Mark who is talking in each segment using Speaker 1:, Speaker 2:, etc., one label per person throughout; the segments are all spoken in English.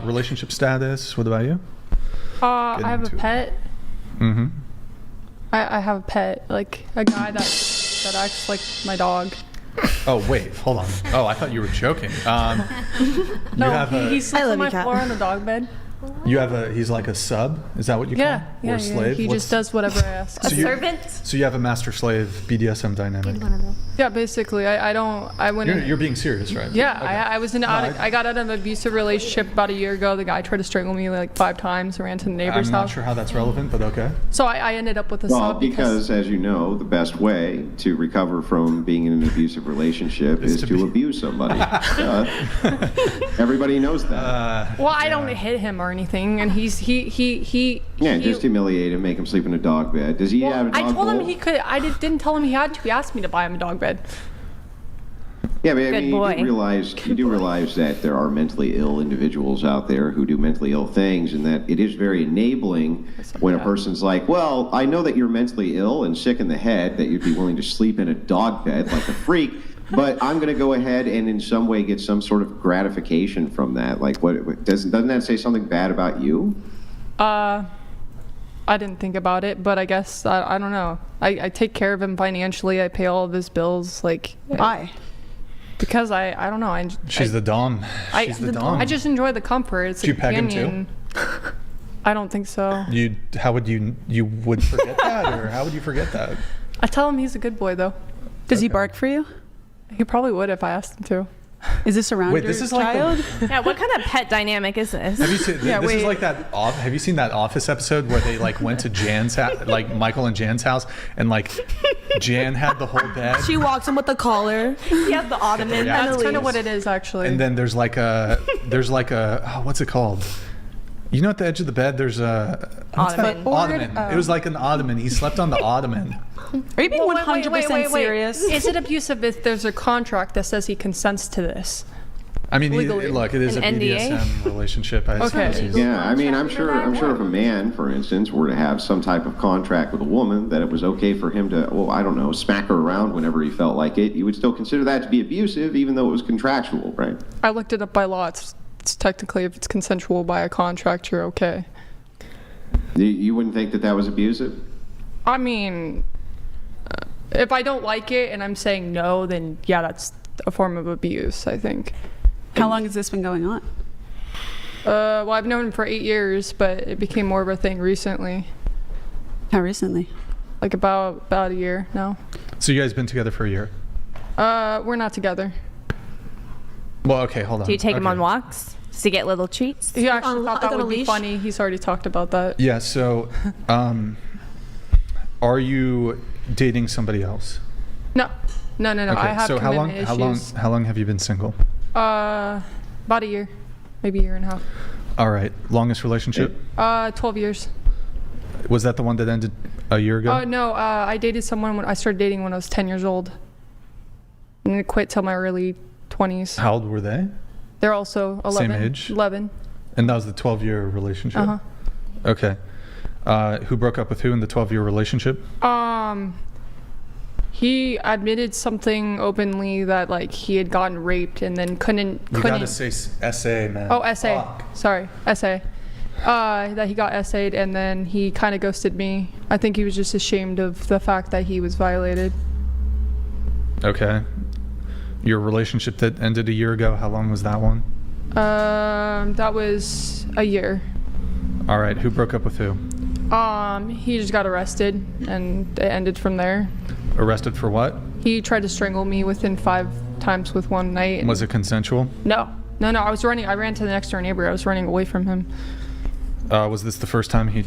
Speaker 1: Relationship status, what about you?
Speaker 2: I have a pet.
Speaker 1: Mm-hmm.
Speaker 2: I have a pet, like a guy that acts like my dog.
Speaker 1: Oh, wait, hold on. Oh, I thought you were joking.
Speaker 2: He sleeps on my floor on the dog bed.
Speaker 1: He's like a sub? Is that what you call him? Or a slave?
Speaker 2: He just does whatever I ask.
Speaker 3: A servant?
Speaker 1: So you have a master-slave BDSM dynamic.
Speaker 2: Yeah, basically. I went
Speaker 1: You're being serious, right?
Speaker 2: Yeah,
Speaker 1: Okay.
Speaker 2: I got out of an abusive relationship about a year ago. The guy tried to strangle me like 5 times. Ran to the neighbor's
Speaker 1: I'm
Speaker 2: house.
Speaker 1: not sure how that's relevant, but okay.
Speaker 2: So I ended up with a
Speaker 4: Well,
Speaker 2: sub
Speaker 4: because as you know, the best way to recover from being in an abusive relationship is to abuse somebody. Everybody knows that.
Speaker 2: Well, I don't hit him or anything, and he
Speaker 4: Just humiliate him, make him sleep in a dog bed. Does he have a dog
Speaker 2: I told him
Speaker 4: bowl?
Speaker 2: he could. Didn't tell him he had to. He asked me to buy him a dog bed.
Speaker 4: Yeah, but I mean,
Speaker 3: boy.
Speaker 4: you do realize that there are mentally ill individuals out there who do mentally ill things, and that it is very enabling when a person's like, well, I know that you're mentally ill and sick in the head, that you'd be willing to sleep in a dog bed like a freak, but I'm going to go ahead and in some way get some sort of gratification from that. Like, doesn't that say something bad about you?
Speaker 2: I didn't think about it, but I guess I don't know. I take care of him financially. I pay all of his bills. Like,
Speaker 5: why?
Speaker 2: Because I don't know.
Speaker 1: She's the dom. She's the dom.
Speaker 2: I just enjoy the comfort. It's
Speaker 1: Did
Speaker 2: a
Speaker 1: you peg him
Speaker 2: companion. I don't think so.
Speaker 1: How would you would forget that, or how would you forget that?
Speaker 2: I tell him he's a good boy, though.
Speaker 5: Does he bark for you?
Speaker 2: He probably would if I asked him to.
Speaker 5: Is this around your
Speaker 1: this is like
Speaker 5: child?
Speaker 3: Yeah, what kind of pet dynamic is this?
Speaker 1: Have you seen? This is like that. Have you seen that Office episode where they like went to Jan's house, like Michael and Jan's house, and like Jan had the whole bed,
Speaker 5: She walks him with the collar.
Speaker 3: He has the ottoman.
Speaker 1: Yeah.
Speaker 2: That's kind of what it is, actually.
Speaker 1: and then there's like a what's it called? You know, at the edge of the bed, there's a
Speaker 3: Ottoman.
Speaker 1: Ottoman. It was like an ottoman. He slept on the ottoman.
Speaker 5: Are you being
Speaker 2: Well,
Speaker 5: 100% serious?
Speaker 2: Is it abusive if there's a contract that says he consents to this?
Speaker 1: I mean,
Speaker 2: Legally.
Speaker 1: look, it is
Speaker 3: An
Speaker 1: a
Speaker 3: NDA?
Speaker 1: BDSM relationship. I
Speaker 2: Okay.
Speaker 1: suppose.
Speaker 4: Yeah, I mean, I'm sure if a man, for instance, were to have some type of contract with a woman that it was okay for him to, well, I don't know, smack her around whenever he felt like it, you would still consider that to be abusive, even though it was contractual, right?
Speaker 2: I looked it up by law. It's technically, if it's consensual by a contract, you're okay.
Speaker 4: You wouldn't think that was abusive?
Speaker 2: I mean, if I don't like it and I'm saying no, then yeah, that's a form of abuse, I think.
Speaker 5: How long has this been going on?
Speaker 2: Well, I've known him for 8 years, but it became more of a thing recently.
Speaker 5: How recently?
Speaker 2: Like about a year now.
Speaker 1: So you guys been together for a year?
Speaker 2: We're not together.
Speaker 1: Well, okay, hold on.
Speaker 3: Do you take him
Speaker 1: Okay.
Speaker 3: on walks? Does he get little treats?
Speaker 2: He actually
Speaker 5: On-
Speaker 2: thought
Speaker 5: like
Speaker 2: that
Speaker 5: on a
Speaker 2: would be
Speaker 5: leash?
Speaker 2: funny. He's already talked about that.
Speaker 1: Yeah. So, are you dating somebody else?
Speaker 2: No. Okay, I have
Speaker 1: so
Speaker 2: commitment issues.
Speaker 1: how long have you been single?
Speaker 2: About a year, maybe a year and a half.
Speaker 1: All right. Longest relationship?
Speaker 2: 12 years.
Speaker 1: Was that the one that ended a year ago?
Speaker 2: Oh no, I dated someone when I started dating when I was 10 years old, and I quit till my early 20s.
Speaker 1: How old were they?
Speaker 2: They're also 11.
Speaker 1: Same age?
Speaker 2: 11.
Speaker 1: And that was the 12-year relationship?
Speaker 2: Uh-huh.
Speaker 1: Okay. Who broke up with who in the 12-year relationship?
Speaker 2: He admitted something openly that like he had gotten raped and then couldn't.
Speaker 1: You gotta say SA, man.
Speaker 2: Oh, SA.
Speaker 1: Fuck.
Speaker 2: Sorry, SA. That he got SA'd and then he kind of ghosted me. I think he was just ashamed of the fact that he was violated.
Speaker 1: Okay. Your relationship that ended a year ago, how long was that one?
Speaker 2: That was a year.
Speaker 1: All right. Who broke up with who?
Speaker 2: He just got arrested and it ended from there.
Speaker 1: Arrested for what?
Speaker 2: He tried to strangle me within 5 times with one night.
Speaker 1: Was it consensual?
Speaker 2: No. I ran to the next door neighbor. I was running away from him.
Speaker 1: Was this the first time he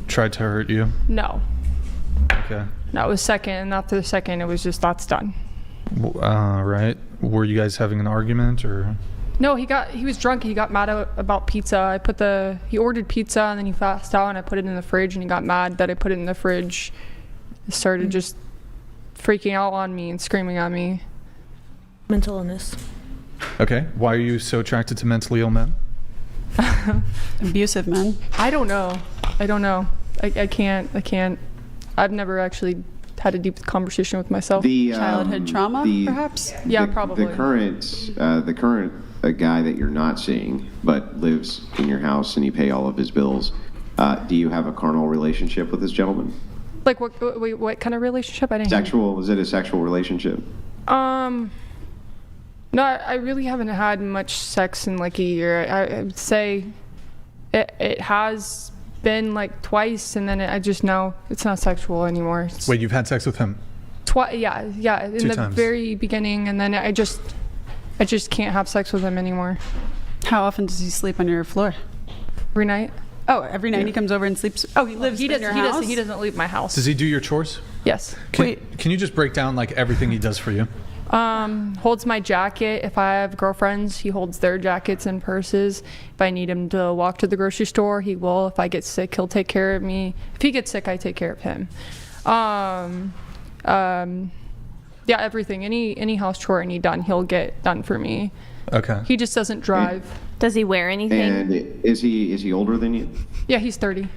Speaker 1: tried to hurt you?
Speaker 2: No.
Speaker 1: Okay.
Speaker 2: No, it was second, and after the second, it was just, that's done.
Speaker 1: Right. Were you guys having an argument or?
Speaker 2: No, he was drunk. He got mad about pizza. He ordered pizza and then he passed out and I put it in the fridge and he got mad that I put it in the fridge. He started just freaking out on me and screaming at me.
Speaker 3: Mental illness.
Speaker 1: Okay. Why are you so attracted to mentally ill men?
Speaker 5: Abusive men.
Speaker 2: I don't know. I can't. I've never actually had a deep conversation with myself.
Speaker 5: Childhood trauma, perhaps?
Speaker 2: Yeah, probably.
Speaker 4: The current a guy that you're not seeing but lives in your house and you pay all of his bills, do you have a carnal relationship with this gentleman?
Speaker 2: Like what kind of relationship? I didn't hear.
Speaker 4: Sexual? Is it a sexual relationship?
Speaker 2: No, I really haven't had much sex in like a year. I would say it has been like twice, and then I just know it's not sexual anymore. It's
Speaker 1: Wait, you've had sex with him?
Speaker 2: yeah, in
Speaker 1: Two
Speaker 2: the
Speaker 1: times.
Speaker 2: very beginning, and then I just can't have sex with him anymore.
Speaker 5: How often does he sleep on your floor?
Speaker 2: Every night.
Speaker 5: Oh, every night he comes over and sleeps. Oh, he lives in your house?
Speaker 2: He doesn't leave my house.
Speaker 1: Does he do your chores?
Speaker 2: Yes.
Speaker 1: Can you just break down like everything he does for you?
Speaker 2: Holds my jacket. If I have girlfriends, he holds their jackets and purses. If I need him to walk to the grocery store, he will. If I get sick, he'll take care of me. If he gets sick, I take care of him. Yeah, everything. Any house chore I need done, he'll get done for me.
Speaker 1: Okay.
Speaker 2: He just doesn't drive.
Speaker 3: Does he wear anything?
Speaker 4: And is he older than you?
Speaker 2: Yeah, he's 30.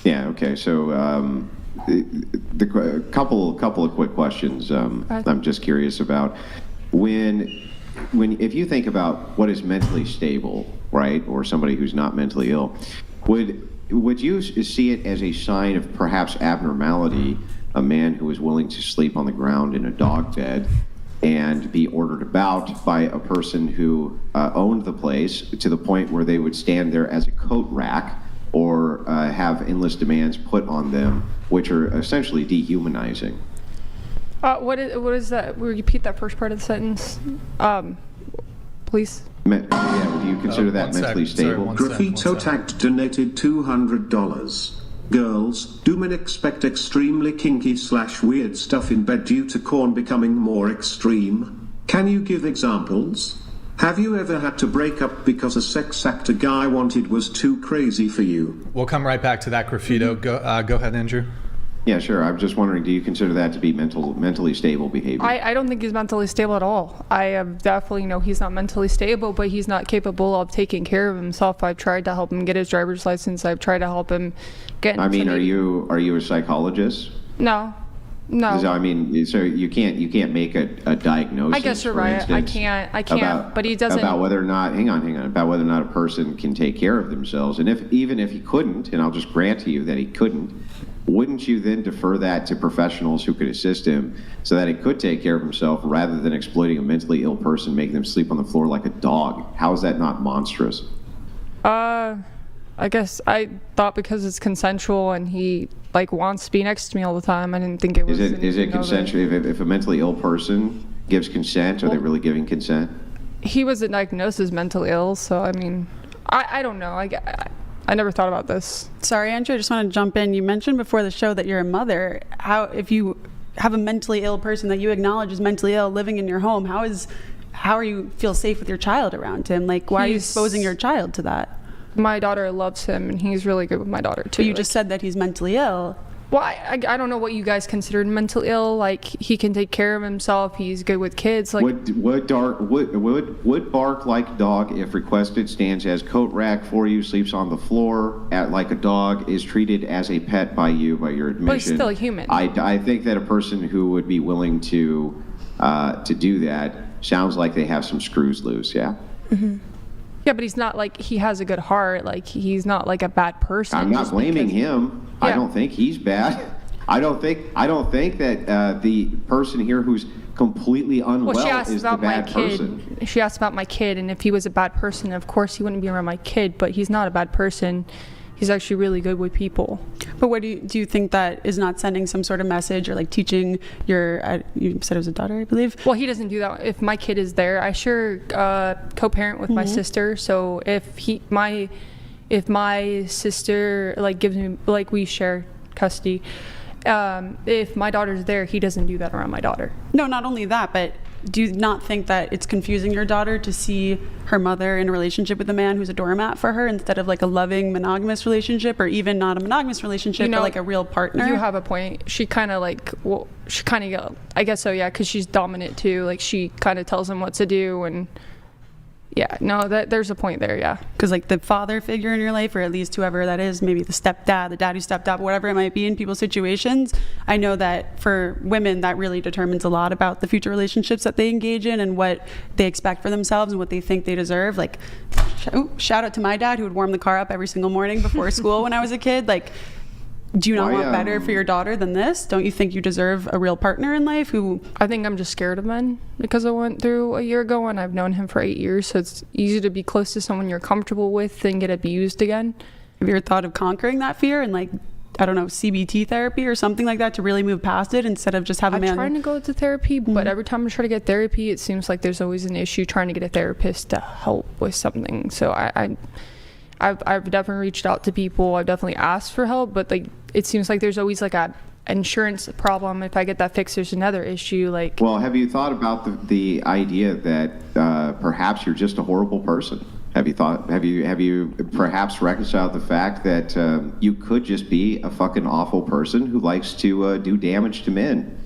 Speaker 4: Yeah. Okay. So the couple of quick questions. I'm just curious about when if you think about what is mentally stable, right, or somebody who's not mentally ill, would you see it as a sign of perhaps abnormality? A man who is willing to sleep on the ground in a dog bed and be ordered about by a person who owned the place to the point where they would stand there as a coat rack or have endless demands put on them, which are essentially dehumanizing.
Speaker 2: What is that? Repeat that first part of the sentence, please.
Speaker 4: Yeah, do you consider that
Speaker 1: One sec.
Speaker 4: mentally
Speaker 1: Sorry,
Speaker 4: stable?
Speaker 1: one sec.
Speaker 6: Graffito Tact donated $200. Girls, do men expect extremely kinky / weird stuff in bed due to corn becoming more extreme? Can you give examples? Have you ever had to break up because a sex act a guy wanted was too crazy for you?
Speaker 1: We'll come right back to that, Graffito. Go ahead, Andrew.
Speaker 4: Yeah, sure. I'm just wondering, do you consider that to be mentally stable behavior?
Speaker 2: I don't think he's mentally stable at all. I definitely know he's not mentally stable, but he's not capable of taking care of himself. I've tried to help him get his driver's license. I've tried to help him get.
Speaker 4: I mean, are you a psychologist?
Speaker 2: No.
Speaker 4: I mean, so you can't make a diagnosis.
Speaker 2: I guess you're
Speaker 4: for
Speaker 2: right. I
Speaker 4: instance,
Speaker 2: can't. But he doesn't.
Speaker 4: About whether or not, hang on, about whether or not a person can take care of themselves, and even if he couldn't, and I'll just grant to you that he couldn't, wouldn't you then defer that to professionals who could assist him so that he could take care of himself rather than exploiting a mentally ill person, making them sleep on the floor like a dog? How is that not monstrous?
Speaker 2: I guess I thought because it's consensual and he like wants to be next to me all the time. I didn't think it was.
Speaker 4: Is it consensual? If a mentally ill person gives consent, are they really giving consent?
Speaker 2: He wasn't diagnosed as mentally ill, so I mean, I don't know. I never thought about this.
Speaker 5: Sorry, Andrew, I just want to jump in. You mentioned before the show that you're a mother. If you have a mentally ill person that you acknowledge is mentally ill living in your home, how are you feel safe with your child around him? Like, why are you exposing your child to that?
Speaker 2: My daughter loves him, and he's really good with my daughter too.
Speaker 5: But you just said that he's mentally ill.
Speaker 2: Well, I don't know what you guys considered mentally ill. Like, he can take care of himself. He's good with kids. Like,
Speaker 4: would bark like a dog if requested, stands as coat rack for you, sleeps on the floor like a dog, is treated as a pet by you, by your admission.
Speaker 2: But he's still a human.
Speaker 4: I think that a person who would be willing to do that sounds like they have some screws loose. Yeah.
Speaker 2: Mm-hmm. Yeah, but he's not like, he has a good heart. Like, he's not like a bad person.
Speaker 4: I'm not blaming him. Yeah. I don't think he's bad. I don't think that the person here who's completely unwell is the bad person.
Speaker 2: She asked about my kid, and if he was a bad person, of course he wouldn't be around my kid, but he's not a bad person. He's actually really good with people.
Speaker 5: But what do you think that is not sending some sort of message or like teaching your, you said it was a daughter, I believe?
Speaker 2: Well, he doesn't do that. If my kid is there, I sure co-parent with my sister. So if my sister like gives me, like we share custody, if my daughter's there, he doesn't do that around my daughter.
Speaker 5: No, not only that, but do you not think that it's confusing your daughter to see her mother in a relationship with a man who's a doormat for her instead of like a loving monogamous relationship, or even not a monogamous relationship, but like a real partner?
Speaker 2: You have a point. She kind of like, I guess so, yeah, because she's dominant too. Like, she kind of tells him what to do, and Yeah, no, there's a point there, yeah.
Speaker 5: Because like the father figure in your life, or at least whoever that is, maybe the stepdad, the dad who stepped up, whatever it might be in people's situations, I know that for women that really determines a lot about the future relationships that they engage in and what they expect for themselves and what they think they deserve. Like, shout out to my dad who would warm the car up every single morning before school when I was a kid. Like, do you not want better for your daughter than this? Don't you think you deserve a real partner in life who...
Speaker 2: I think I'm just scared of men because I went through a year ago and I've known him for 8 years, so it's easy to be close to someone you're comfortable with than get abused again.
Speaker 5: Have you ever thought of conquering that fear and like, I don't know, CBT therapy or something like that to really move past it instead of just have a
Speaker 2: I'm
Speaker 5: man...
Speaker 2: trying to go to therapy, but every time I try to get therapy, it seems like there's always an issue trying to get a therapist to help with something. So I've definitely reached out to people. I've definitely asked for help, but like it seems like there's always like a insurance problem. If I get that fixed, there's another issue. Like,
Speaker 4: Well, have you thought about the idea that perhaps you're just a horrible person? Have you perhaps reconciled the fact that you could just be a fucking awful person who likes to do damage to men?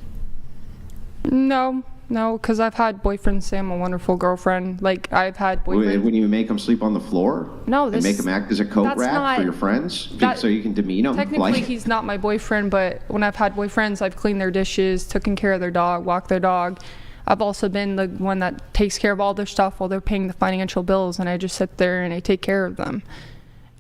Speaker 2: no, because I've had boyfriends say I'm a wonderful girlfriend. Like I've had boyfriends.
Speaker 4: When you make them sleep on the floor?
Speaker 2: No,
Speaker 4: and make them act as a coat
Speaker 2: that's
Speaker 4: rack
Speaker 2: not-
Speaker 4: for your friends?
Speaker 2: that-
Speaker 4: So you can demean them?
Speaker 2: Technically, he's not my boyfriend, but when I've had boyfriends, I've cleaned their dishes, taken care of their dog, walked their dog. I've also been the one that takes care of all their stuff while they're paying the financial bills, and I just sit there and I take care of them.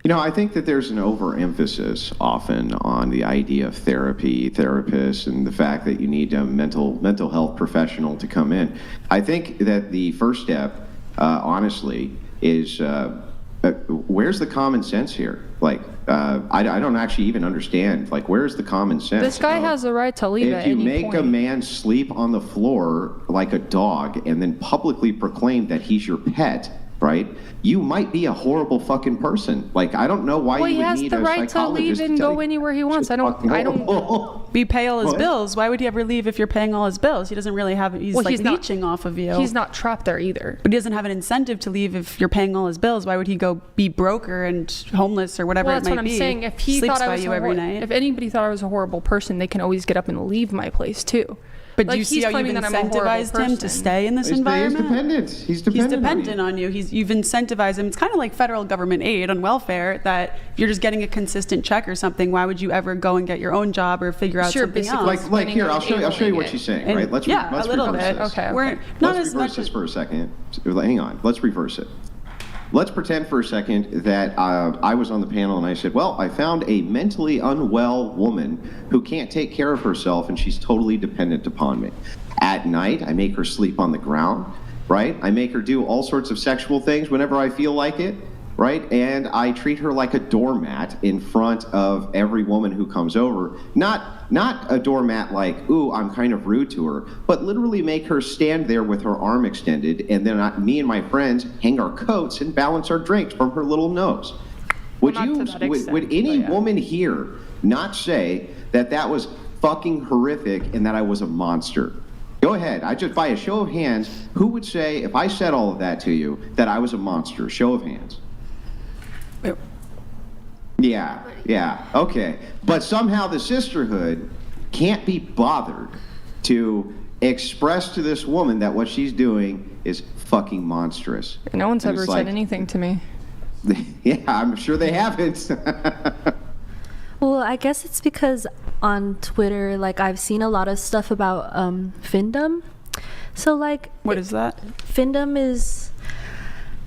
Speaker 4: You know, I think that there's an overemphasis often on the idea of therapy, therapists, and the fact that you need a mental health professional to come in. I think that the first step, honestly, is where's the common sense here? Like, I don't actually even understand. Like, where's the common sense?
Speaker 2: This guy has the right to leave at
Speaker 4: If you
Speaker 2: any
Speaker 4: make
Speaker 2: point.
Speaker 4: a man sleep on the floor like a dog and then publicly proclaim that he's your pet, right? You might be a horrible fucking person. Like, I don't know why
Speaker 2: Well,
Speaker 4: you
Speaker 2: he
Speaker 4: would
Speaker 2: has
Speaker 4: need
Speaker 2: the
Speaker 4: a
Speaker 2: right to leave
Speaker 4: psychologist
Speaker 2: and
Speaker 4: tell
Speaker 2: go
Speaker 4: you
Speaker 2: anywhere he wants.
Speaker 4: it's fucking horrible.
Speaker 5: Be pay all his
Speaker 4: What?
Speaker 5: bills. Why would he ever leave if you're paying all his bills? He doesn't really have... He's
Speaker 2: Well,
Speaker 5: like
Speaker 2: he's not-
Speaker 5: leeching off of you.
Speaker 2: He's not trapped there either.
Speaker 5: But he doesn't have an incentive to leave if you're paying all his bills. Why would he go be broker and homeless or whatever
Speaker 2: Well,
Speaker 5: it
Speaker 2: that's
Speaker 5: might
Speaker 2: what I'm
Speaker 5: be?
Speaker 2: saying. If he
Speaker 5: Sleeps
Speaker 2: thought I
Speaker 5: by
Speaker 2: was
Speaker 5: you
Speaker 2: a
Speaker 5: every night.
Speaker 2: if anybody thought I was a horrible person, they can always get up and leave my place too.
Speaker 5: But
Speaker 2: Like,
Speaker 5: do you see
Speaker 2: he's
Speaker 5: how you've
Speaker 2: claiming that I'm a horrible
Speaker 5: incentivized him to
Speaker 2: person.
Speaker 5: stay in this
Speaker 4: He's
Speaker 5: environment?
Speaker 4: dependent. He's
Speaker 5: He's
Speaker 4: dependent.
Speaker 5: dependent on you. You've incentivized him. It's kind of like federal government aid on welfare that if you're just getting a consistent check or something, why would you ever go and get your own job or figure out
Speaker 2: Sure,
Speaker 5: something
Speaker 2: basically.
Speaker 5: else?
Speaker 4: Like here, I'll show you
Speaker 2: Enabling
Speaker 4: what
Speaker 2: it.
Speaker 4: she's saying,
Speaker 5: And-
Speaker 4: right? Let's
Speaker 5: yeah,
Speaker 4: let's
Speaker 5: a little
Speaker 4: reverse
Speaker 5: bit.
Speaker 4: this.
Speaker 2: Okay.
Speaker 5: We're not
Speaker 4: Let's
Speaker 5: as
Speaker 4: reverse
Speaker 5: much
Speaker 4: this
Speaker 5: as
Speaker 4: for a second. Hang on. Let's reverse it. Let's pretend for a second that I was on the panel and I said, well, I found a mentally unwell woman who can't take care of herself and she's totally dependent upon me. At night, I make her sleep on the ground, right? I make her do all sorts of sexual things whenever I feel like it, right? And I treat her like a doormat in front of every woman who comes over. Not a doormat like, ooh, I'm kind of rude to her, but literally make her stand there with her arm extended, and then me and my friends hang our coats and balance our drinks from her little nose. Would
Speaker 2: Well, not
Speaker 4: you?
Speaker 2: to that extent,
Speaker 4: Would any
Speaker 2: but yeah.
Speaker 4: woman here not say that that was fucking horrific and that I was a monster? Go ahead. I just, by a show of hands, who would say, if I said all of that to you, that I was a monster? Show of hands. Yeah, okay. But somehow the sisterhood can't be bothered to express to this woman that what she's doing is fucking monstrous.
Speaker 2: No one's
Speaker 4: And
Speaker 2: ever
Speaker 4: it's
Speaker 2: said
Speaker 4: like-
Speaker 2: anything to me.
Speaker 4: Yeah, I'm sure they haven't.
Speaker 7: Well, I guess it's because on Twitter, like, I've seen a lot of stuff about Findom. So, like,
Speaker 5: What is that?
Speaker 7: Findom is,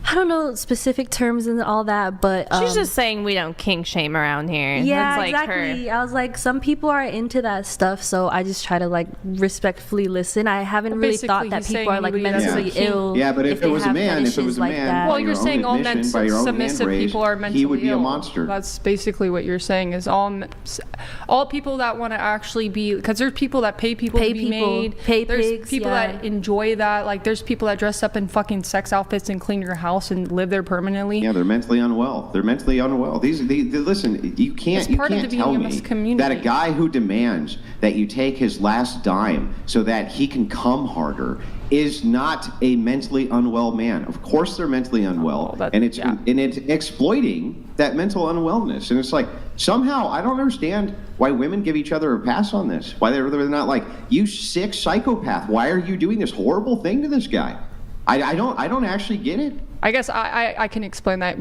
Speaker 7: I don't know specific terms and all that, but
Speaker 3: She's just saying we don't kink shame around here.
Speaker 7: yeah,
Speaker 3: That's like
Speaker 7: exactly.
Speaker 3: her.
Speaker 7: I was like, some people are into that stuff, so I just try to like respectfully listen. I haven't
Speaker 2: Well,
Speaker 7: really thought
Speaker 2: basically,
Speaker 7: that
Speaker 2: he's
Speaker 7: people
Speaker 2: saying
Speaker 7: are like
Speaker 2: nobody does
Speaker 7: mentally
Speaker 2: kink.
Speaker 7: ill.
Speaker 4: Yeah, but if it
Speaker 7: they
Speaker 4: was a
Speaker 7: have
Speaker 4: man, if it
Speaker 7: fetishes
Speaker 4: was a
Speaker 7: like
Speaker 4: man,
Speaker 7: that.
Speaker 2: Well,
Speaker 4: by
Speaker 2: you're
Speaker 4: your own
Speaker 2: saying all
Speaker 4: admission,
Speaker 2: men
Speaker 4: by your own
Speaker 2: submissive
Speaker 4: hand raise,
Speaker 2: people are mentally
Speaker 4: he would be
Speaker 2: ill.
Speaker 4: a monster.
Speaker 2: That's basically what you're saying is all people that want to actually be, because there's people that pay people
Speaker 7: Pay
Speaker 2: to be
Speaker 7: people,
Speaker 2: made.
Speaker 7: pay
Speaker 2: there's
Speaker 7: pigs,
Speaker 2: people
Speaker 7: yeah.
Speaker 2: that enjoy that. Like there's people that dress up in fucking sex outfits and clean your house and live there permanently.
Speaker 4: Yeah, they're mentally unwell. Listen, you can't
Speaker 2: It's part of the
Speaker 4: tell me
Speaker 2: VMS community.
Speaker 4: that a guy who demands that you take his last dime so that he can come harder is not a mentally unwell man. Of course they're mentally unwell,
Speaker 2: that-
Speaker 4: and it's
Speaker 2: yeah.
Speaker 4: exploiting that mental unwellness. And it's like, somehow I don't understand why women give each other a pass on this. Why they're not like, you sick psychopath, why are you doing this horrible thing to this guy? I don't actually get it.
Speaker 2: I guess I can explain that.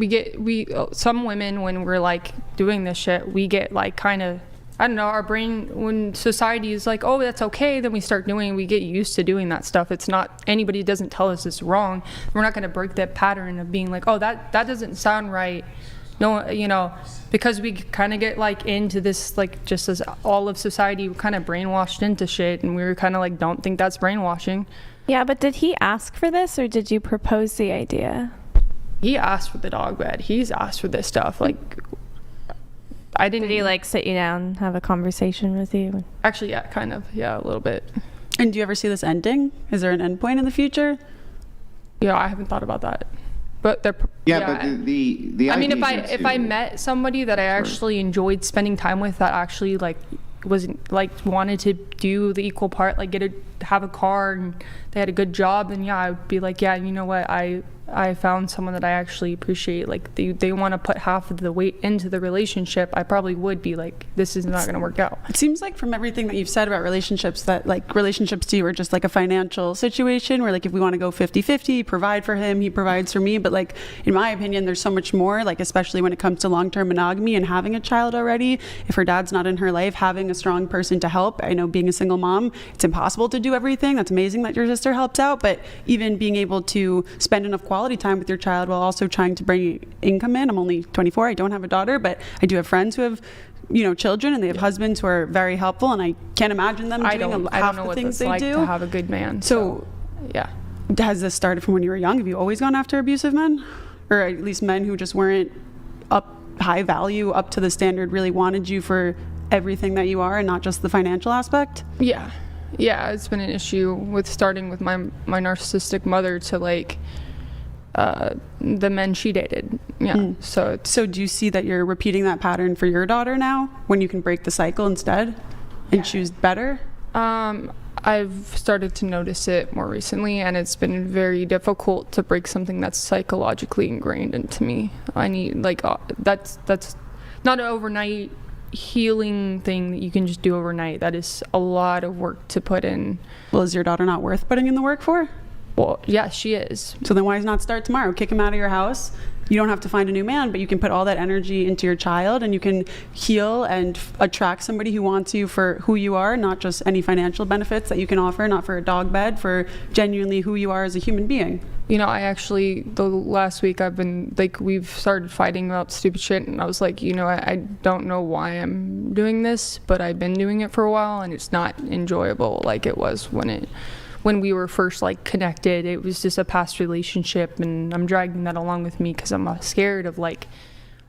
Speaker 2: Some women, when we're like doing this shit, we get like kind of, I don't know, our brain, when society is like, oh, that's okay, then we start doing, we get used to doing that stuff. It's not, anybody doesn't tell us it's wrong. We're not going to break that pattern of being like, oh, that doesn't sound right. No, you know, because we kind of get like into this, like, just as all of society, we're kind of brainwashed into shit, and we were kind of like, don't think that's brainwashing.
Speaker 3: Yeah, but did he ask for this, or did you propose the idea?
Speaker 2: He asked for the dog bed. He's asked for this stuff. Like, I didn't.
Speaker 3: Did he like sit you down, have a conversation with you?
Speaker 2: Actually, yeah, kind of. Yeah, a little bit.
Speaker 5: And do you ever see this ending? Is there an end point in the future?
Speaker 2: Yeah, I haven't thought about that. But they're.
Speaker 4: Yeah, but the
Speaker 2: I mean,
Speaker 4: idea
Speaker 2: if I met somebody that I actually enjoyed spending time with, that actually like wasn't like wanted to do the equal part, like have a car, and they had a good job, then yeah, I would be like, yeah, you know what, I found someone that I actually appreciate. Like they want to put half of the weight into the relationship. I probably would be like, this is not going to work out.
Speaker 5: It seems like from everything that you've said about relationships, that like relationships to you are just like a financial situation where like if we want to go 50-50, provide for him, he provides for me. But like in my opinion, there's so much more, like especially when it comes to long-term monogamy and having a child already. If her dad's not in her life, having a strong person to help. I know being a single mom, it's impossible to do everything. That's amazing that your sister helps out, but even being able to spend enough quality time with your child while also trying to bring income in. I'm only 24. I don't have a daughter, but I do have friends who have, you know, children, and they have husbands who are very helpful, and I can't imagine them doing half the things they do.
Speaker 2: To have a good man.
Speaker 5: So,
Speaker 2: yeah.
Speaker 5: Has this started from when you were young? Have you always gone after abusive men, or at least men who just weren't high value, up to the standard, really wanted you for everything that you are and not just the financial aspect?
Speaker 2: Yeah, it's been an issue with starting with my narcissistic mother to like the men she dated. Yeah. So do you see that you're repeating that pattern for your daughter now, when you can break the cycle instead and choose better? I've started to notice it more recently, and it's been very difficult to break something that's psychologically ingrained into me. I need like that's not an overnight healing thing that you can just do overnight. That is a lot of work to put in.
Speaker 5: Well, is your daughter not worth putting in the work for?
Speaker 2: Well, yeah, she is.
Speaker 5: So then why not start tomorrow? Kick him out of your house. You don't have to find a new man, but you can put all that energy into your child, and you can heal and attract somebody who wants you for who you are, not just any financial benefits that you can offer, not for a dog bed, for genuinely who you are as a human being.
Speaker 2: You know, I actually, the last week I've been, like, we've started fighting about stupid shit, and I was like, you know, I don't know why I'm doing this, but I've been doing it for a while, and it's not enjoyable like it was when we were first like connected. It was just a past relationship, and I'm dragging that along with me because I'm scared of like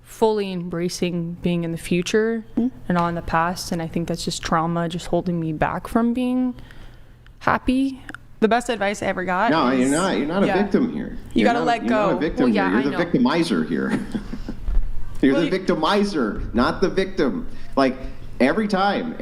Speaker 2: fully embracing being in the future and not in the past. And I think that's just trauma, just holding me back from being happy.
Speaker 5: The best advice I ever got.
Speaker 4: No,
Speaker 5: is,
Speaker 4: you're not a victim here.
Speaker 5: You gotta let go.
Speaker 4: You're not a victim here. You're the victimizer here. You're the victimizer, not the victim. Like, Every time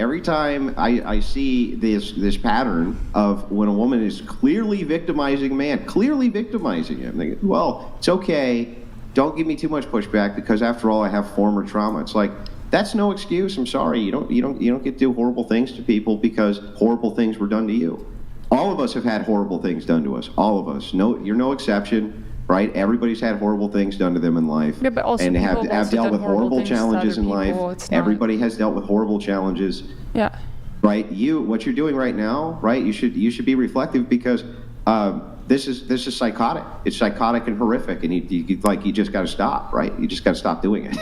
Speaker 4: I see this pattern of when a woman is clearly victimizing a man, clearly victimizing him, they go, well, it's okay, don't give me too much pushback because after all I have former trauma. It's like, that's no excuse. I'm sorry, you don't get to do horrible things to people because horrible things were done to you. All of us have had horrible things done to us. All of us. No, you're no exception. Right? Everybody's had horrible things done to them in life,
Speaker 2: yeah, but also
Speaker 4: and have dealt with horrible challenges in life. Everybody has dealt with horrible challenges.
Speaker 2: Yeah.
Speaker 4: Right? What you're doing right now, right? You should be reflective because this is psychotic. It's psychotic and horrific, and you just got to stop. Right? You just got to stop doing it.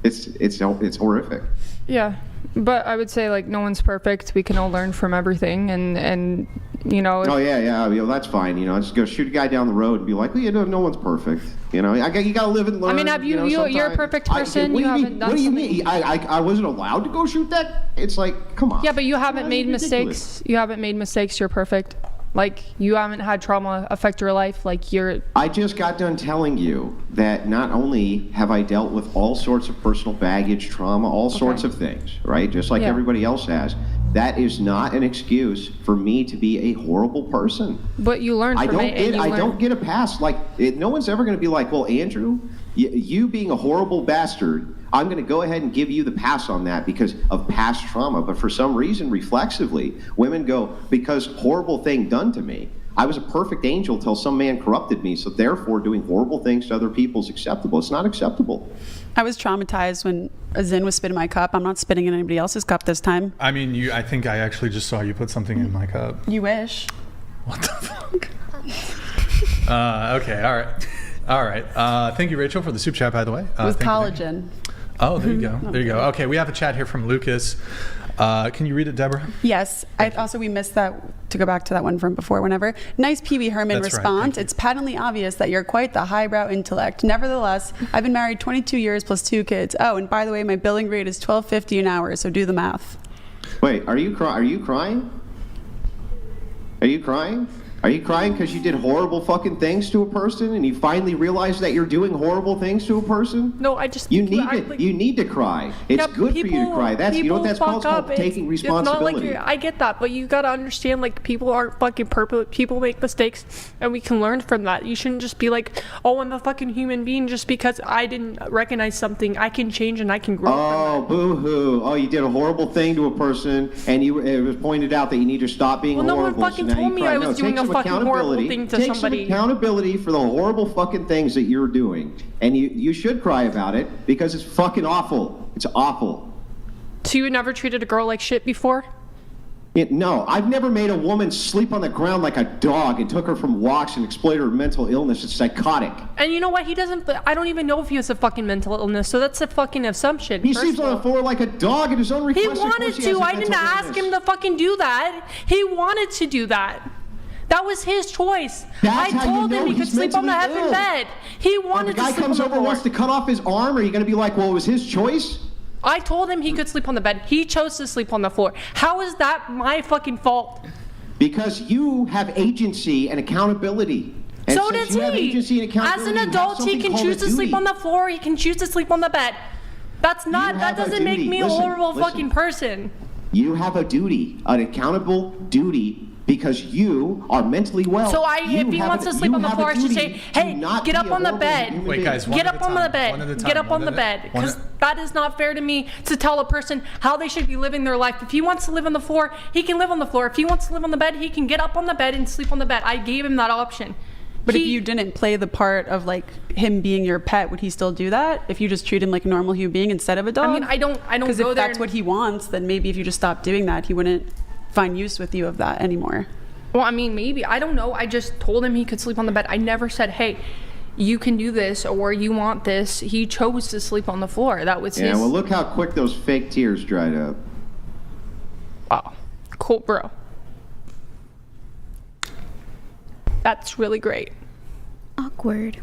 Speaker 4: It's horrific.
Speaker 2: Yeah, but I would say like no one's perfect. We can all learn from everything, and you know.
Speaker 4: Oh yeah, you know, that's fine. You know, just go shoot a guy down the road and be like, well, you know, no one's perfect. You know, you gotta live and learn.
Speaker 2: I mean, have you're a perfect person.
Speaker 4: What do you mean? I wasn't allowed to go shoot that? It's like, come on.
Speaker 2: Yeah, but you haven't made mistakes. You haven't made mistakes. You're perfect. Like, you haven't had trauma affect your life. Like, you're...
Speaker 4: I just got done telling you that not only have I dealt with all sorts of personal baggage, trauma, all sorts of things, right? Just like everybody else has. That is not an excuse for me to be a horrible person.
Speaker 2: But you learn from it.
Speaker 4: I don't get a pass. Like, no one's ever going to be like, well, Andrew, you being a horrible bastard, I'm going to go ahead and give you the pass on that because of past trauma. But for some reason, reflexively, women go, because horrible thing done to me, I was a perfect angel till some man corrupted me. So therefore, doing horrible things to other people is acceptable. It's not acceptable.
Speaker 5: I was traumatized when Azin was spitting my cup. I'm not spitting in anybody else's cup this time.
Speaker 1: I mean, I think I actually just saw you put something in my cup.
Speaker 5: You wish.
Speaker 1: What the fuck? Okay, all right. Thank you, Rachel, for the soup chat, by the way.
Speaker 5: It was
Speaker 1: thank you.
Speaker 5: collagen.
Speaker 1: Oh, there you go. There you go. Okay, we have a chat here from Lucas. Can you read it, Deborah?
Speaker 5: Yes. We missed that, to go back to that one from before, whenever. Nice PB Herman
Speaker 1: That's right,
Speaker 5: response.
Speaker 1: thank you.
Speaker 5: It's patently obvious that you're quite the highbrow intellect. Nevertheless, I've been married 22 years plus 2 kids. Oh, and by the way, my billing rate is $12.50 an hour, so do the math.
Speaker 4: Wait, are you crying? Are you crying? Are you crying? Are you crying because you did horrible fucking things to a person and you finally realized that you're doing horrible things to a person?
Speaker 2: No, I just
Speaker 4: You
Speaker 2: think
Speaker 4: need
Speaker 2: act
Speaker 4: to.
Speaker 2: like-
Speaker 4: You need to cry. It's
Speaker 2: Yeah,
Speaker 4: good for you to cry. That's you know what that's called? It's
Speaker 2: fuck
Speaker 4: called
Speaker 2: up.
Speaker 4: taking
Speaker 2: It's not like
Speaker 4: responsibility.
Speaker 2: I get that, but you gotta understand, like, people aren't fucking perfect. People make mistakes, and we can learn from that. You shouldn't just be like, oh, I'm a fucking human being just because I didn't recognize something. I can change and I can grow
Speaker 4: Oh,
Speaker 2: from it.
Speaker 4: boo-hoo. Oh, you did a horrible thing to a person, and it was pointed out that you need to stop being
Speaker 2: Well, no one
Speaker 4: horrible.
Speaker 2: fucking
Speaker 4: so now
Speaker 2: told
Speaker 4: you
Speaker 2: me
Speaker 4: cry.
Speaker 2: I was
Speaker 4: No,
Speaker 2: doing
Speaker 4: take
Speaker 2: a
Speaker 4: some
Speaker 2: fucking horrible
Speaker 4: accountability.
Speaker 2: thing to
Speaker 4: Take
Speaker 2: somebody.
Speaker 4: some accountability for the horrible fucking things that you're doing. And you should cry about it because it's fucking awful. It's awful.
Speaker 2: So you never treated a girl like shit before?
Speaker 4: No, I've never made a woman sleep on the ground like a dog and took her from walks and exploited her mental illness. It's psychotic.
Speaker 2: And you know what? He doesn't. I don't even know if he has a fucking mental illness. So that's a fucking assumption.
Speaker 4: He
Speaker 2: first
Speaker 4: sleeps
Speaker 2: of
Speaker 4: on the
Speaker 2: all.
Speaker 4: floor like a dog at his own request.
Speaker 2: He
Speaker 4: Of course
Speaker 2: wanted
Speaker 4: he has
Speaker 2: to.
Speaker 4: a
Speaker 2: I didn't
Speaker 4: mental
Speaker 2: ask
Speaker 4: illness.
Speaker 2: him to fucking do that. He wanted to do that. That was his choice.
Speaker 4: That's
Speaker 2: I
Speaker 4: how you
Speaker 2: told
Speaker 4: know
Speaker 2: him he could
Speaker 4: he's
Speaker 2: sleep on the
Speaker 4: mentally
Speaker 2: effing
Speaker 4: ill.
Speaker 2: bed. He
Speaker 4: When the
Speaker 2: wanted to
Speaker 4: guy
Speaker 2: sleep on
Speaker 4: comes
Speaker 2: the
Speaker 4: over and
Speaker 2: floor.
Speaker 4: wants to cut off his arm, are you going to be like, well, it was his choice?
Speaker 2: I told him he could sleep on the bed. He chose to sleep on the floor. How is that my fucking fault?
Speaker 4: Because you have agency and accountability. And
Speaker 2: So
Speaker 4: since
Speaker 2: does
Speaker 4: you have agency
Speaker 2: he.
Speaker 4: and accountability,
Speaker 2: As an
Speaker 4: you have
Speaker 2: adult, he
Speaker 4: something
Speaker 2: can
Speaker 4: called
Speaker 2: choose
Speaker 4: a
Speaker 2: to sleep
Speaker 4: duty.
Speaker 2: on the floor. He can choose to sleep on the bed. That's not.
Speaker 4: You
Speaker 2: That
Speaker 4: have a
Speaker 2: doesn't make
Speaker 4: duty.
Speaker 2: me a
Speaker 4: Listen,
Speaker 2: horrible
Speaker 4: listen.
Speaker 2: fucking person.
Speaker 4: You have a duty, an accountable duty, because you are mentally well.
Speaker 2: So
Speaker 4: You
Speaker 2: if he
Speaker 4: have
Speaker 2: wants
Speaker 4: a-
Speaker 2: to sleep
Speaker 4: you
Speaker 2: on the
Speaker 4: have a
Speaker 2: floor, I should
Speaker 4: duty
Speaker 2: say,
Speaker 4: to
Speaker 2: hey,
Speaker 4: not
Speaker 2: get
Speaker 4: be
Speaker 2: up
Speaker 4: a
Speaker 2: on the
Speaker 4: horrible
Speaker 2: bed.
Speaker 4: human
Speaker 1: Wait,
Speaker 4: being.
Speaker 1: guys, one
Speaker 2: Get
Speaker 1: at
Speaker 2: up
Speaker 1: a
Speaker 2: on the
Speaker 1: time.
Speaker 2: bed.
Speaker 1: One at a
Speaker 2: Get
Speaker 1: time.
Speaker 2: up on the
Speaker 1: One at a-
Speaker 2: bed.
Speaker 1: one
Speaker 2: Because
Speaker 1: at-
Speaker 2: that is not fair to me to tell a person how they should be living their life. If he wants to live on the floor, he can live on the floor. If he wants to live on the bed, he can get up on the bed and sleep on the bed. I gave him that option.
Speaker 5: But if you didn't play the part of like him being your pet, would he still do that? If you just treat him like a normal human being instead of a dog?
Speaker 2: I mean, I don't
Speaker 5: Because
Speaker 2: go
Speaker 5: if
Speaker 2: there.
Speaker 5: that's what he wants, then maybe if you just stopped doing that, he wouldn't find use with you of that anymore.
Speaker 2: Well, I mean, maybe. I don't know. I just told him he could sleep on the bed. I never said, hey, you can do this or you want this. He chose to sleep on the floor. That was
Speaker 4: Yeah,
Speaker 2: his.
Speaker 4: well, look how quick those fake tears dried up.
Speaker 2: Wow. Cool, bro. That's really great.
Speaker 8: Awkward.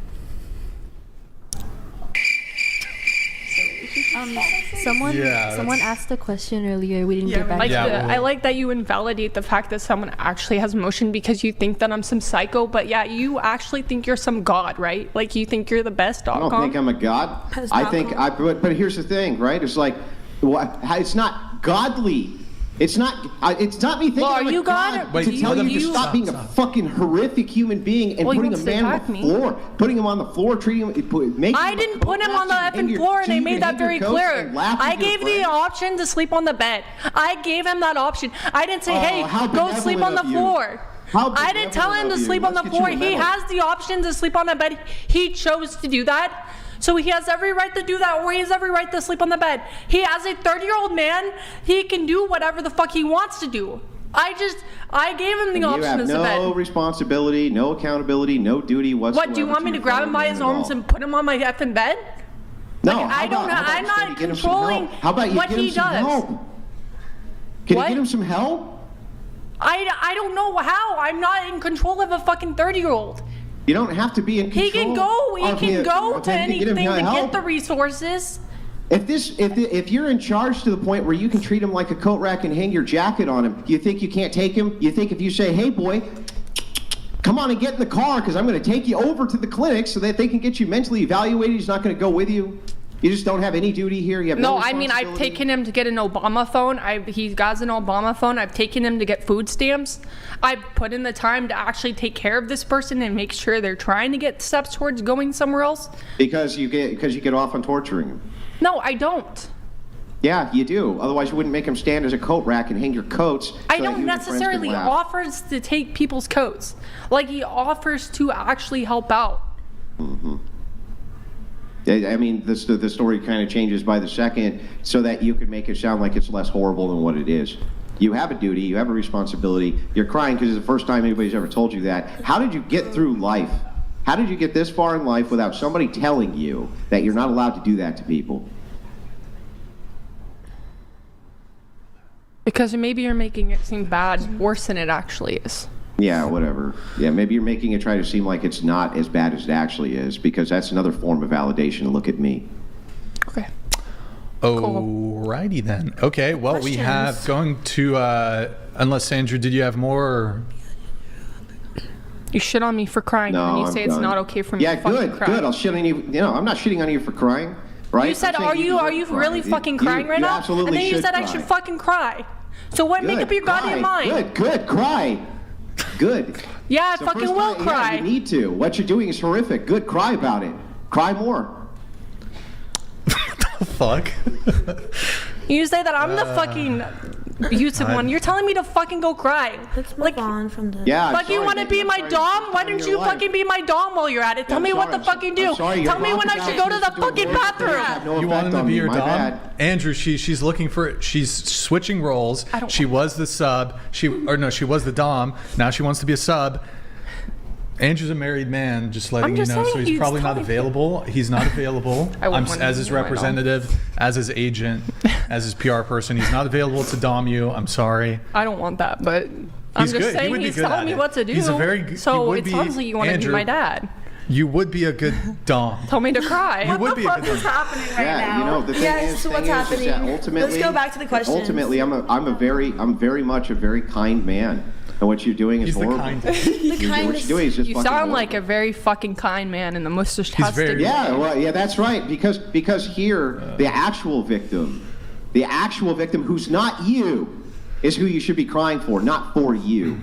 Speaker 7: Someone
Speaker 1: Yeah,
Speaker 7: someone asked a question earlier. We didn't get back
Speaker 2: Like
Speaker 7: to
Speaker 1: Yeah,
Speaker 7: it.
Speaker 1: well-
Speaker 2: I like that you invalidate the fact that someone actually has emotion because you think that I'm some psycho. But yeah, you actually think you're some god, right? Like you think you're the best.
Speaker 4: I don't think I'm a god. I think but here's the thing, right? It's like, it's not godly. It's not me thinking
Speaker 2: Well, are
Speaker 4: I'm a
Speaker 2: you God?
Speaker 4: god
Speaker 1: Wait,
Speaker 4: to tell
Speaker 1: let
Speaker 4: you
Speaker 1: him
Speaker 4: to
Speaker 1: just
Speaker 4: stop being a
Speaker 1: stop.
Speaker 4: fucking horrific human being and
Speaker 2: Well, he
Speaker 4: putting a
Speaker 2: wants to
Speaker 4: man on
Speaker 2: attack
Speaker 4: the
Speaker 2: me.
Speaker 4: floor, putting him on the floor, treating him, making
Speaker 2: I
Speaker 4: him a
Speaker 2: didn't put him on the
Speaker 4: co-package
Speaker 2: effing
Speaker 4: your-
Speaker 2: floor, and
Speaker 4: so
Speaker 2: I
Speaker 4: you
Speaker 2: made
Speaker 4: can
Speaker 2: that
Speaker 4: hit your
Speaker 2: very
Speaker 4: coach
Speaker 2: clear.
Speaker 4: and laugh
Speaker 2: I
Speaker 4: with your
Speaker 2: gave the
Speaker 4: friends.
Speaker 2: option to sleep on the bed. I gave him that option. I didn't say,
Speaker 4: Oh,
Speaker 2: hey,
Speaker 4: how
Speaker 2: go sleep on
Speaker 4: benevolent
Speaker 2: the
Speaker 4: of you.
Speaker 2: floor.
Speaker 4: How
Speaker 2: I didn't tell him
Speaker 4: benevolent
Speaker 2: to
Speaker 4: of you.
Speaker 2: sleep on the
Speaker 4: Let's get
Speaker 2: floor.
Speaker 4: you a
Speaker 2: He
Speaker 4: medal.
Speaker 2: has the option to sleep on the bed. He chose to do that. So he has every right to do that, or he has every right to sleep on the bed. He, as a 30-year-old man, he can do whatever the fuck he wants to do. I gave him the
Speaker 4: You
Speaker 2: option
Speaker 4: have
Speaker 2: as a
Speaker 4: no
Speaker 2: bed.
Speaker 4: responsibility, no accountability, no duty whatsoever.
Speaker 2: What, do you want me to grab him by his arms and put him on my effing bed?
Speaker 4: No,
Speaker 2: Like,
Speaker 4: how
Speaker 2: I don't
Speaker 4: about-
Speaker 2: know.
Speaker 4: how about
Speaker 2: I'm
Speaker 4: you
Speaker 2: not
Speaker 4: maybe get him some
Speaker 2: controlling
Speaker 4: help? How about you
Speaker 2: what
Speaker 4: get him
Speaker 2: he
Speaker 4: some
Speaker 2: does.
Speaker 4: help? Can
Speaker 2: What?
Speaker 4: you get him some help?
Speaker 2: I don't know how. I'm not in control of a fucking 30-year-old.
Speaker 4: You don't have to be in control.
Speaker 2: He can go. He
Speaker 4: of
Speaker 2: can
Speaker 4: him.
Speaker 2: go to
Speaker 4: Okay,
Speaker 2: anything
Speaker 4: get him
Speaker 2: to
Speaker 4: help.
Speaker 2: get the resources.
Speaker 4: If you're in charge to the point where you can treat him like a coat rack and hang your jacket on him, you think you can't take him? You think if you say, hey boy, come on and get in the car because I'm going to take you over to the clinic so that they can get you mentally evaluated, he's not going to go with you? You just don't have any duty here? You have
Speaker 2: No,
Speaker 4: no
Speaker 2: I mean, I've
Speaker 4: responsibility?
Speaker 2: taken him to get an Obama phone. He got an Obama phone. I've taken him to get food stamps. I've put in the time to actually take care of this person and make sure they're trying to get steps towards going somewhere else.
Speaker 4: Because you get off on torturing him.
Speaker 2: No, I don't.
Speaker 4: Yeah, you do. Otherwise, you wouldn't make them stand as a coat rack and hang your coats.
Speaker 2: I
Speaker 4: so that you
Speaker 2: don't
Speaker 4: and your friends can
Speaker 2: necessarily
Speaker 4: laugh.
Speaker 2: offers to take people's coats. Like, he offers to actually help out.
Speaker 4: I mean, the story kind of changes by the second so that you can make it sound like it's less horrible than what it is. You have a duty, you have a responsibility. You're crying because it's the first time anybody's ever told you that. How did you get through life? How did you get this far in life without somebody telling you that you're not allowed to do that to people?
Speaker 2: Because maybe you're making it seem bad, worse than it actually is.
Speaker 4: Yeah, whatever. Yeah, maybe you're making it try to seem like it's not as bad as it actually is, because that's another form of validation. Look at me.
Speaker 2: Okay.
Speaker 1: Alrighty then. Okay, well, we have going to, unless Andrew, did you have more? Or?
Speaker 2: You shit on me for crying,
Speaker 4: No,
Speaker 2: and you
Speaker 4: I'm
Speaker 2: say it's
Speaker 4: done.
Speaker 2: not okay for me
Speaker 4: Yeah,
Speaker 2: to fucking
Speaker 4: good,
Speaker 2: cry.
Speaker 4: good. I'll shit on you. You know, I'm not shitting on you for crying, right?
Speaker 2: You said,
Speaker 4: I'm saying
Speaker 2: are you
Speaker 4: deserve to
Speaker 2: really
Speaker 4: cry.
Speaker 2: fucking crying right
Speaker 4: you
Speaker 2: now?
Speaker 4: Absolutely
Speaker 2: And then you
Speaker 4: should
Speaker 2: said I
Speaker 4: cry.
Speaker 2: should fucking cry. So what? Make
Speaker 4: Good,
Speaker 2: up your goddamn
Speaker 4: cry.
Speaker 2: mind.
Speaker 4: Good, cry. Good.
Speaker 2: Yeah, I
Speaker 4: So
Speaker 2: fucking
Speaker 4: first
Speaker 2: will
Speaker 4: time-
Speaker 2: cry.
Speaker 4: Yeah, you need to. What you're doing is horrific. Good, cry about it. Cry more.
Speaker 1: Fuck.
Speaker 2: You say that I'm the fucking abusive one. You're telling me to fucking go cry.
Speaker 8: Let's move on from this.
Speaker 4: Yeah. I'm
Speaker 2: Fuck, you
Speaker 4: sorry,
Speaker 2: want to
Speaker 4: baby.
Speaker 2: be
Speaker 4: I'm
Speaker 2: my
Speaker 4: sorry
Speaker 2: dom?
Speaker 4: you're
Speaker 2: Why
Speaker 4: in
Speaker 2: don't
Speaker 4: your
Speaker 2: you
Speaker 4: life.
Speaker 2: fucking be my dom while you're at it? Tell
Speaker 4: I'm
Speaker 2: me what
Speaker 4: sorry,
Speaker 2: the fuck you do.
Speaker 4: I'm sorry,
Speaker 2: Tell
Speaker 4: your
Speaker 2: me when I
Speaker 4: mouth
Speaker 2: should
Speaker 4: is
Speaker 2: go to the
Speaker 4: actually
Speaker 2: fucking
Speaker 4: doing worse.
Speaker 2: bathroom.
Speaker 4: No
Speaker 1: You want
Speaker 4: effect
Speaker 1: him to
Speaker 4: on
Speaker 1: be
Speaker 4: me,
Speaker 1: your
Speaker 4: my
Speaker 1: dom?
Speaker 4: bad.
Speaker 1: Andrew, she's looking for, she's switching roles.
Speaker 2: I don't
Speaker 1: She
Speaker 2: want
Speaker 1: was the sub. She was the dom. Now she wants to be a sub. Andrew's a married man, just letting
Speaker 2: I'm
Speaker 1: you
Speaker 2: just
Speaker 1: know, so
Speaker 2: saying,
Speaker 1: he's
Speaker 2: he's
Speaker 1: probably not
Speaker 2: telling-
Speaker 1: available. He's not available.
Speaker 2: I wouldn't want
Speaker 1: as
Speaker 2: him
Speaker 1: his
Speaker 2: to be my dom.
Speaker 1: representative, as his agent, as his PR person. He's not available to dom you. I'm sorry.
Speaker 2: I don't want that, but I'm
Speaker 1: He's
Speaker 2: just
Speaker 1: good. He
Speaker 2: saying
Speaker 1: would be
Speaker 2: he's
Speaker 1: good
Speaker 2: telling
Speaker 1: at
Speaker 2: me
Speaker 1: it.
Speaker 2: what to do.
Speaker 1: He's a very good- he
Speaker 2: So
Speaker 1: would
Speaker 2: it
Speaker 1: be-
Speaker 2: sounds like you want to be
Speaker 1: Andrew.
Speaker 2: my dad.
Speaker 1: You would be a good dom.
Speaker 2: Tell me to cry.
Speaker 1: You would be a good dom.
Speaker 8: happening right
Speaker 4: Yeah, you know, the thing
Speaker 8: Yes,
Speaker 4: is,
Speaker 8: so what's
Speaker 4: that
Speaker 8: happening?
Speaker 4: ultimately,
Speaker 8: Let's go back to the questions.
Speaker 4: Ultimately, I'm very much a very kind man, and what you're doing is
Speaker 1: He's the
Speaker 4: horrible.
Speaker 1: kindest.
Speaker 4: What you're doing is just
Speaker 2: You
Speaker 4: fucking
Speaker 2: sound
Speaker 4: horrible.
Speaker 2: like a very fucking kind man, and the mustache
Speaker 1: He's
Speaker 2: has
Speaker 1: very-
Speaker 2: to be.
Speaker 4: Yeah, well, yeah, that's right. Because here, the actual victim who's not you, is who you should be crying for, not for you.